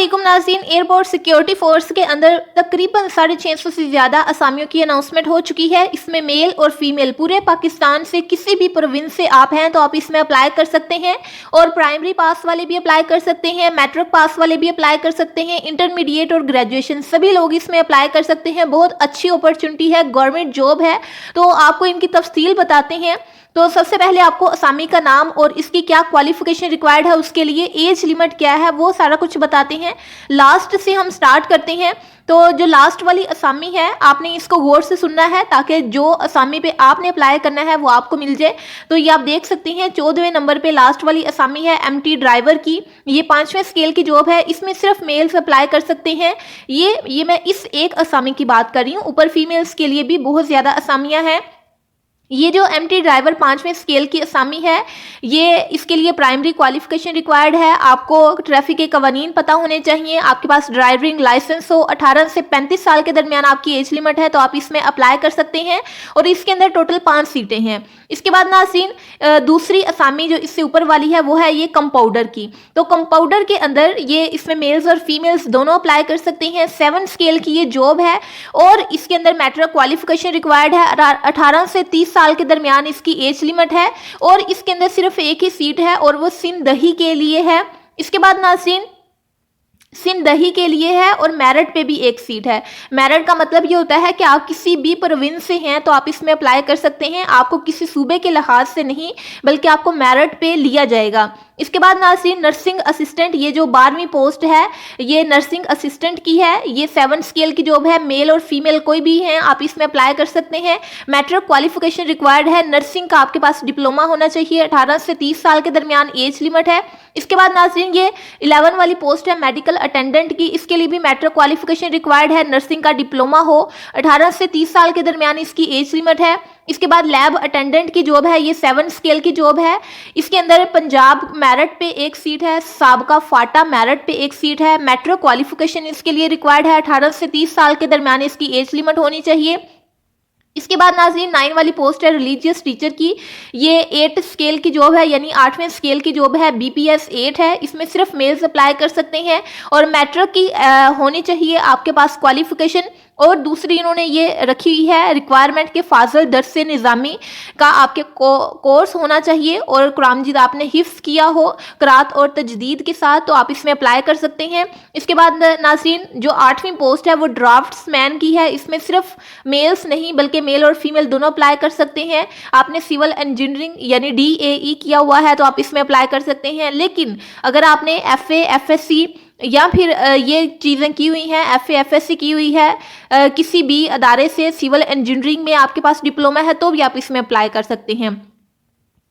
अस्सलामुअलैकुम नाज़रीन। Airport security force के अंदर तकरीबन 650 से ज़्यादा असामियों की अनाउंसमेंट हो चुकी है। इसमें मेल और फीमेल पूरे पाकिस्तान से किसी भी प्रोविंस से आप हैं तो आप इसमें अप्लाई कर सकते हैं। और प्राइमरी पास वाले भी अप्लाई कर सकते हैं, मैट्रिक पास वाले भी अप्लाई कर सकते हैं, इंटरमीडिएट और ग्रेजुएशन सभी लोग इसमें अप्लाई कर सकते हैं। बहुत अच्छी अपॉर्चुनिटी है, गवर्नमेंट जॉब है। तो आपको इनकी तफसील बताते हैं। तो सबसे पहले आपको असामी का नाम और इसकी क्या क्वालिफिकेशन रिक्वायर्ड है, उसके लिए एज लिमिट क्या है, वो सारा कुछ बताते हैं। लास्ट से हम स्टार्ट करते हैं। तो जो लास्ट वाली असामी है, आपने इसको गौर से सुनना है ताकि जो असामी पे आपने अप्लाई करना है वो आपको मिल जाए। तो ये आप देख सकते हैं 14वें नंबर पे लास्ट वाली असामी है एमटी ड्राइवर की। ये 5वें स्केल की जॉब है, इसमें सिर्फ मेल्स अप्लाई कर सकते हैं। ये मैं इस एक असामी की बात कर रही हूँ, ऊपर फीमेल्स के लिए भी बहुत ज़्यादा असामियाँ हैं। ये जो एमटी ड्राइवर 5वें स्केल की असामी है, ये इसके लिए प्राइमरी क्वालिफिकेशन रिक्वायर्ड है। आपको ट्रैफिक के कवानीन पता होने चाहिए, आपके पास ड्राइविंग लाइसेंस हो, 18 से 35 साल के दरमियान आपकी एज लिमिट है, तो आप इसमें अप्लाई कर सकते हैं। और इसके अंदर टोटल 5 सीटें हैं। इसके बाद नाज़रीन दूसरी असामी जो इससे ऊपर वाली है वो है ये कंपाउंडर की। तो कंपाउंडर के अंदर ये इसमें मेल्स और फीमेल्स दोनों अप्लाई कर सकते हैं। 7 स्केल की ये जॉब है और इसके अंदर मैट्रिक क्वालिफिकेशन रिक्वायर्ड है। 18 से 30 साल के दरमियान इसकी एज लिमिट है और इसके अंदर सिर्फ एक ही सीट है और वो सिंदही के लिए है। इसके बाद नाज़रीन सिंदही के लिए है और मेरिट पे भी एक सीट है। मेरिट का मतलब ये होता है कि आप किसी भी प्रोविंस से हैं तो आप इसमें अप्लाई कर सकते हैं। आपको किसी सूबे के लिहाज से नहीं बल्कि आपको मेरिट पे लिया जाएगा। इसके बाद नाज़रीन नर्सिंग असिस्टेंट, ये जो 12वीं पोस्ट है ये नर्सिंग असिस्टेंट की है। ये 7 स्केल की जॉब है, मेल और फीमेल कोई भी हैं आप इसमें अप्लाई कर सकते हैं। मैट्रिक क्वालिफिकेशन रिक्वायर्ड है, नर्सिंग का आपके पास डिप्लोमा होना चाहिए, 18 से 30 साल के दरमियान एज लिमिट है। इसके बाद नाज़रीन ये 11 वाली पोस्ट है मेडिकल अटेंडेंट की, इसके लिए भी मैट्रिक क्वालिफिकेशन रिक्वायर्ड है, नर्सिंग का डिप्लोमा हो, 18 से 30 साल के दरमियान इसकी एज लिमिट है। इसके बाद लैब अटेंडेंट की जॉब है, ये 7 स्केल की जॉब है। इसके अंदर पंजाब मेरिट पे एक सीट है, साबका फाटा मेरिट पे एक सीट है। मैट्रिक क्वालिफिकेशन इसके लिए रिक्वायर्ड है, 18 से 30 साल के दरमियान इसकी एज लिमिट होनी चाहिए। इसके बाद नाज़रीन 9 वाली पोस्ट है रिलीजियस टीचर की। ये 8 स्केल की जॉब है, यानी 8वें स्केल की जॉब है, BPS 8 है। इसमें सिर्फ मेल्स अप्लाई कर सकते हैं और मैट्रिक की होनी चाहिए आपके पास क्वालिफिकेशन। और दूसरी इन्होंने ये रखी हुई है रिक्वायरमेंट के फाजल दर्स निज़ामी का आपके कोर्स होना चाहिए और कुरान मजीद आपने हिफ्ज़ किया हो क़राअत और तजदीद के साथ, तो आप इसमें अप्लाई कर सकते हैं। इसके बाद नाज़रीन जो 8वीं पोस्ट है वो ड्राफ्ट्समैन की है। इसमें सिर्फ मेल्स नहीं बल्कि मेल और फीमेल दोनों अप्लाई कर सकते हैं। आपने सिविल इंजीनियरिंग यानी DAE किया हुआ है तो आप इसमें अप्लाई कर सकते हैं। लेकिन अगर आपने FA FSC या फिर ये चीज़ें की हुई हैं, FA FSC की हुई है किसी भी अदारे से, सिविल इंजीनियरिंग में आपके पास डिप्लोमा है तो भी आप इसमें अप्लाई कर सकते हैं।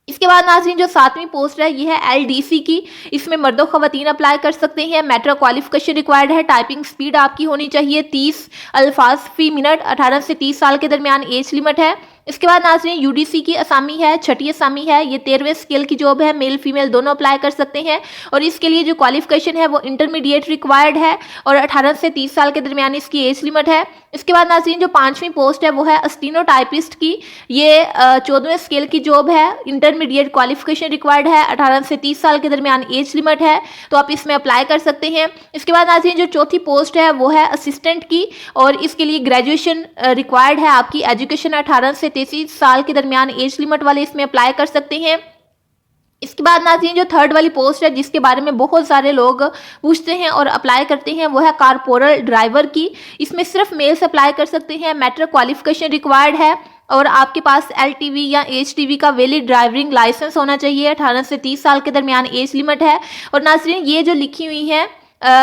इसके बाद नाज़रीन जो 7वीं पोस्ट है ये है LDC की। इसमें मर्दों ख़वातीन अप्लाई कर सकते हैं। मैट्रिक क्वालिफिकेशन रिक्वायर्ड है, टाइपिंग स्पीड आपकी होनी चाहिए 30 अल्फाज फी मिनट, 18 से 30 साल के दरमियान एज लिमिट है। इसके बाद नाज़रीन UDC की असामी है, 6ठी असामी है। ये 13वें स्केल की जॉब है, मेल फीमेल दोनों अप्लाई कर सकते हैं और इसके लिए जो क्वालिफिकेशन है वो इंटरमीडिएट रिक्वायर्ड है और 18 से 30 साल के दरमियान इसकी एज लिमिट है। इसके बाद नाज़रीन जो 5वीं पोस्ट है वो है स्टेनोटाइपिस्ट की। ये 14वें स्केल की जॉब है, इंटरमीडिएट क्वालिफिकेशन रिक्वायर्ड है, 18 से 30 साल के दरमियान एज लिमिट है, तो आप इसमें अप्लाई कर सकते हैं। इसके बाद नाज़रीन जो 4थी पोस्ट है वो है असिस्टेंट की और इसके लिए ग्रेजुएशन रिक्वायर्ड है आपकी। एजुकेशन 18 से 33 साल के दरमियान एज लिमिट वाले इसमें अप्लाई कर सकते हैं। इसके बाद नाज़रीन जो 3rd वाली पोस्ट है जिसके बारे में बहुत सारे लोग पूछते हैं और अप्लाई करते हैं वो है कारपोरल ड्राइवर की। इसमें सिर्फ मेल्स अप्लाई कर सकते हैं। मैट्रिक क्वालिफिकेशन रिक्वायर्ड है और आपके पास LTV या HTV का वैलिड ड्राइविंग लाइसेंस होना चाहिए, 18 से 30 साल के दरमियान एज लिमिट है। और नाज़रीन ये जो लिखी हुई है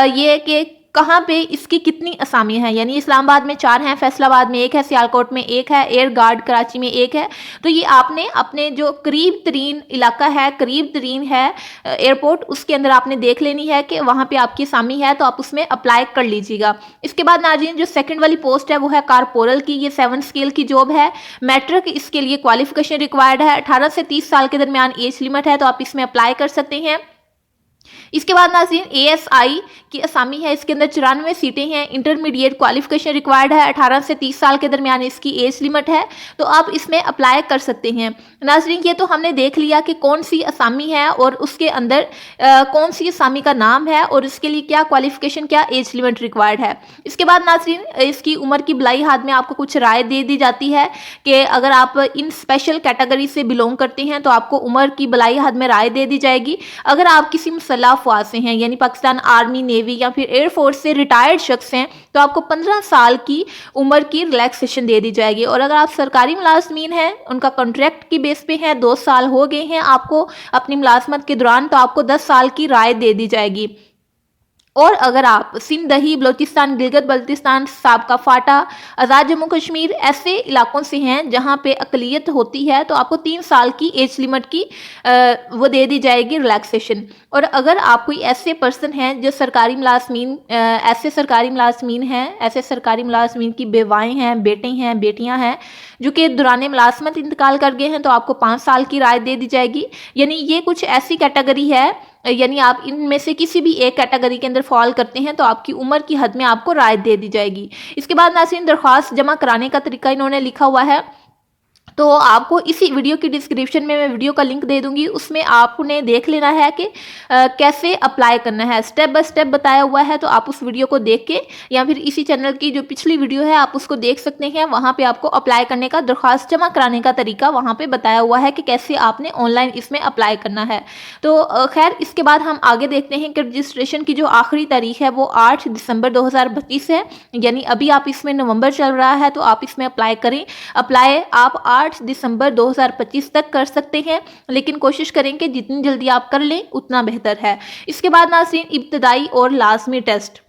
ये कि कहाँ पे इसकी कितनी असामी है, यानी इस्लामाबाद में 4 हैं, फैसलाबाद में 1 है, सियालकोट में 1 है, एयर गार्ड कराची में 1 है। तो ये आपने अपने जो करीब तरीन इलाका है, करीब तरीन है एयरपोर्ट, उसके अंदर आपने देख लेनी है कि वहाँ पे आपकी असामी है तो आप उसमें अप्लाई कर लीजिएगा। इसके बाद नाज़रीन जो 2nd वाली पोस्ट है वो है कारपोरल की। ये 7 स्केल की जॉब है, मैट्रिक इसके लिए क्वालिफिकेशन रिक्वायर्ड है, 18 से 30 साल के दरमियान एज लिमिट है, तो आप इसमें अप्लाई कर सकते हैं। इसके बाद नाज़रीन ASI की असामी है, इसके अंदर 94 सीटें हैं। इंटरमीडिएट क्वालिफिकेशन रिक्वायर्ड है, 18 से 30 साल के दरमियान इसकी एज लिमिट है, तो आप इसमें अप्लाई कर सकते हैं। नाज़रीन ये तो हमने देख लिया कि कौन सी असामी है और उसके अंदर कौन सी असामी का नाम है और इसके लिए क्या क्वालिफिकेशन, क्या एज लिमिट रिक्वायर्ड है। इसके बाद नाज़रीन इसकी उम्र की बलाई हाथ में आपको कुछ राय दे दी जाती है कि अगर आप इन स्पेशल कैटेगरी से बिलोंग करते हैं तो आपको उम्र की बलाई हाथ में राय दे दी जाएगी। अगर आप किसी मुसल्लह अफ़वाज से हैं, यानी पाकिस्तान आर्मी, नेवी या फिर एयरफोर्स से रिटायर्ड शख्स हैं, तो आपको 15 साल की उम्र की रिलैक्सेशन दे दी जाएगी। और अगर आप सरकारी मुलाजमीन हैं, उनका कॉन्ट्रैक्ट की बेस पे हैं, 2 साल हो गए हैं आपको अपनी मुलाजमत के दौरान, तो आपको 10 साल की राय दे दी जाएगी। और अगर आप सिंध, दही, बलोचिस्तान, गिलगित बल्तिस्तान, साबका फाटा, आज़ाद जम्मू कश्मीर ऐसे इलाकों से हैं जहां पे अकलियत होती है, तो आपको 3 साल की एज लिमिट की वो दे दी जाएगी रिलैक्सेशन। और अगर आप कोई ऐसे पर्सन हैं जो सरकारी मुलाजमीन, ऐसे सरकारी मुलाजमीन की बेवाएँ हैं, बेटे हैं, बेटियाँ हैं जो कि दौरान मुलाजमत इंतकाल कर गए हैं, तो आपको 5 साल की राय दे दी जाएगी। यानी ये कुछ ऐसी कैटेगरी है, यानी आप इनमें से किसी भी एक कैटेगरी के अंदर फॉल करते हैं तो आपकी उम्र की हद में आपको राय दे दी जाएगी। इसके बाद नाज़रीन दरख्वास्त जमा कराने का तरीका इन्होंने लिखा हुआ है, तो आपको इसी वीडियो की डिस्क्रिप्शन में मैं वीडियो का लिंक दे दूंगी, उसमें आपने देख लेना है कि कैसे अप्लाई करना है, स्टेप बाय स्टेप बताया हुआ है। तो आप उस वीडियो को देख के या फिर इसी चैनल की जो पिछली वीडियो है आप उसको देख सकते हैं, वहाँ पे आपको अप्लाई करने का, दरख्वास्त जमा कराने का तरीका वहाँ पे बताया हुआ है कि कैसे आपने ऑनलाइन इसमें अप्लाई करना है। तो खैर इसके बाद हम आगे देखते हैं कि रजिस्ट्रेशन की जो आखिरी तारीख है वो 8 दिसंबर 2022 है, यानी अभी आप इसमें नवंबर चल रहा है, तो आप इसमें अप्लाई करें। अप्लाई आप 8 दिसंबर 2025 तक कर सकते हैं, लेकिन कोशिश करें कि जितनी जल्दी आप कर लें उतना बेहतर है। इसके बाद नाज़रीन इब्तदाई और लाजमी टेस्ट,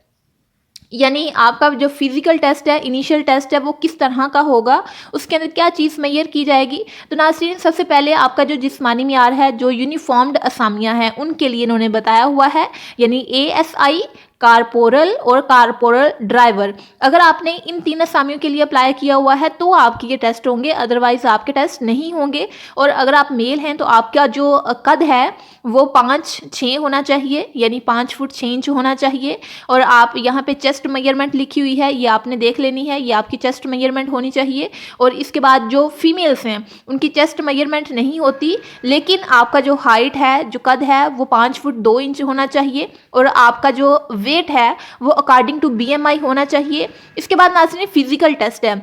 यानी आपका जो फिजिकल टेस्ट है, इनिशियल टेस्ट है, वो किस तरह का होगा, उसके अंदर क्या चीज़ मैयर की जाएगी। तो नाज़रीन सबसे पहले आपका जो जिस्मानी मियार है, जो यूनिफॉर्म्ड असामियाँ हैं उनके लिए इन्होंने बताया हुआ है, यानी ASI, कारपोरल और कारपोरल ड्राइवर। अगर आपने इन 3 असामियों के लिए अप्लाई किया हुआ है तो आपके ये टेस्ट होंगे, अदरवाइज आपके टेस्ट नहीं होंगे। और अगर आप मेल हैं तो आपका जो कद है वो 5'6" होना चाहिए, यानी 5 फुट 6 इंच होना चाहिए। और आप यहाँ पे चेस्ट मेजरमेंट लिखी हुई है, ये आपने देख लेनी है, ये आपकी चेस्ट मेजरमेंट होनी चाहिए। और इसके बाद जो फीमेल्स हैं उनकी चेस्ट मेजरमेंट नहीं होती, लेकिन आपका जो हाइट है, जो कद है, वो 5 फुट 2 इंच होना चाहिए। और आपका जो वेट है वो अकॉर्डिंग टू BMI होना चाहिए। इसके बाद नाज़रीन फिजिकल टेस्ट है।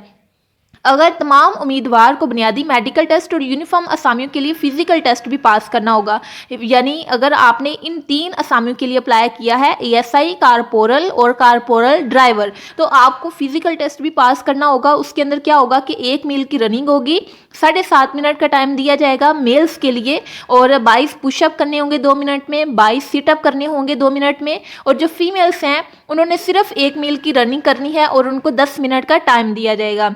अगर तमाम उम्मीदवार को बुनियादी मेडिकल टेस्ट और यूनिफॉर्म असामियों के लिए फिजिकल टेस्ट भी पास करना होगा, यानी अगर आपने इन 3 असामियों के लिए अप्लाई किया है, ASI, कारपोरल और कारपोरल ड्राइवर, तो आपको फिजिकल टेस्ट भी पास करना होगा। उसके अंदर क्या होगा कि 1 मील की रनिंग होगी, 7.5 मिनट का टाइम दिया जाएगा मेल्स के लिए, और 22 पुशअप करने होंगे 2 मिनट में, 22 सिटअप करने होंगे 2 मिनट में। और जो फीमेल्स हैं उन्होंने सिर्फ 1 मील की रनिंग करनी है और उनको 10 मिनट का टाइम दिया जाएगा।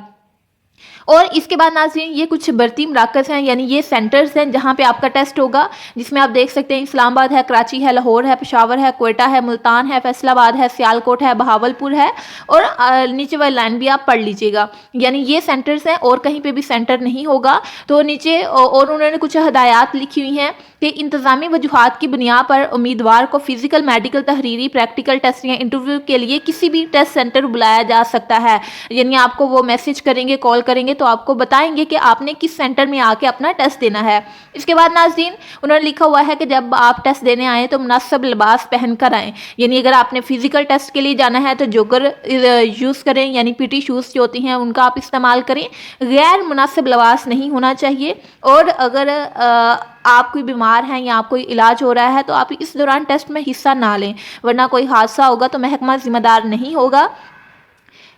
और इसके बाद नाज़रीन ये कुछ भर्ती मराकज़ हैं, यानी ये सेंटर्स हैं जहाँ पे आपका टेस्ट होगा, जिसमें आप देख सकते हैं इस्लामाबाद है, कराची है, लाहौर है, पेशावर है, क्वेटा है, मुल्तान है, फैसलाबाद है, सियालकोट है, बहावलपुर है, और नीचे वाली लाइन भी आप पढ़ लीजिएगा। यानी ये सेंटर्स हैं और कहीं पे भी सेंटर नहीं होगा। तो नीचे और उन्होंने कुछ हदायत लिखी हुई हैं कि इंतज़ामी वजूहात की बुनियाद पर उम्मीदवार को फिजिकल, मेडिकल, तहरीरी, प्रैक्टिकल टेस्ट या इंटरव्यू के लिए किसी भी टेस्ट सेंटर बुलाया जा सकता है। यानी आपको वो मैसेज करेंगे, कॉल करेंगे, तो आपको बताएंगे कि आपने किस सेंटर में आके अपना टेस्ट देना है। इसके बाद नाज़रीन उन्होंने लिखा हुआ है कि जब आप टेस्ट देने आए तो मुनासिब लिबास पहन कर आएँ। यानी अगर आपने फिजिकल टेस्ट के लिए जाना है तो जोगर यूज़ करें, यानी PT शूज़ जो होती हैं उनका आप इस्तेमाल करें, गैर मुनासिब लिबास नहीं होना चाहिए। और अगर आप कोई बीमार हैं या आप कोई इलाज हो रहा है तो आप इस दौरान टेस्ट में हिस्सा ना लें, वरना कोई हादसा होगा तो महकमा जिम्मेदार नहीं होगा।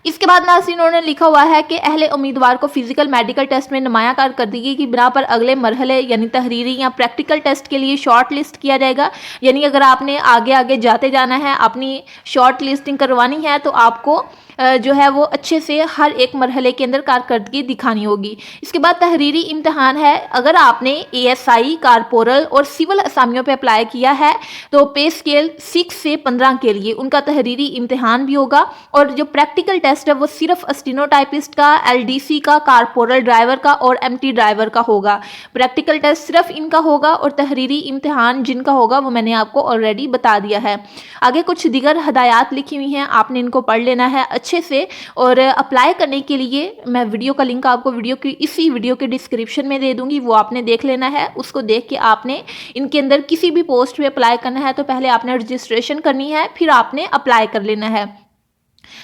इसके बाद नाज़रीन उन्होंने लिखा हुआ है कि अहले उम्मीदवार को फिजिकल, मेडिकल टेस्ट में नुमाया कारकर्दगी की बिना पर अगले मरहले यानी तहरीरी या प्रैक्टिकल टेस्ट के लिए शॉर्ट लिस्ट किया जाएगा। यानी अगर आपने आगे आगे जाते जाना है, अपनी शॉर्ट लिस्टिंग करवानी है, तो आपको जो है वो अच्छे से हर एक मरहले के अंदर कारकर्दगी दिखानी होगी। इसके बाद तहरीरी इम्तहान है। अगर आपने ASI, कारपोरल और सिविल असामियों पे अप्लाई किया है तो पे स्केल 6 से 15 के लिए उनका तहरीरी इम्तहान भी होगा। और जो प्रैक्टिकल टेस्ट टेस्ट है वो सिर्फ स्टेनोटाइपिस्ट का, एलडीसी का, कारपोरल ड्राइवर का और एमटी ड्राइवर का होगा। प्रैक्टिकल टेस्ट सिर्फ इनका होगा और तहरीरी इम्तिहान जिनका होगा वो मैंने आपको ऑलरेडी बता दिया है। आगे कुछ दीगर हदायत लिखी हुई हैं, आपने इनको पढ़ लेना है अच्छे से। और अप्लाई करने के लिए मैं वीडियो का लिंक आपको इसी वीडियो के डिस्क्रिप्शन में दे दूंगी, वो आपने देख लेना है। उसको देख के आपने इनके अंदर किसी भी पोस्ट पे अप्लाई करना है तो पहले आपने रजिस्ट्रेशन करनी है, फिर आपने अप्लाई कर लेना है।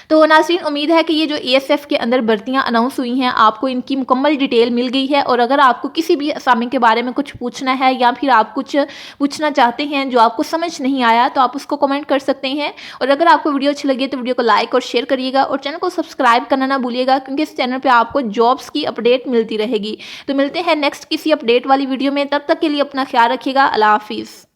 तो नाज़रीन, उम्मीद है कि ये जो एएसएफ के अंदर भर्तियां अनाउंस हुई हैं आपको इनकी मुकम्मल डिटेल मिल गई है। और अगर आपको किसी भी असामी के बारे में कुछ पूछना है या फिर आप कुछ पूछना चाहते हैं जो आपको समझ नहीं आया तो आप उसको कमेंट कर सकते हैं। और अगर आपको वीडियो अच्छी लगी तो वीडियो को लाइक और शेयर करिएगा और चैनल को सब्सक्राइब करना ना भूलिएगा, क्योंकि इस चैनल पर आपको जॉब्स की अपडेट मिलती रहेगी। तो मिलते हैं नेक्स्ट किसी अपडेट वाली वीडियो में, तब तक के लिए अपना ख्याल रखिएगा। अल्लाह हाफिज़।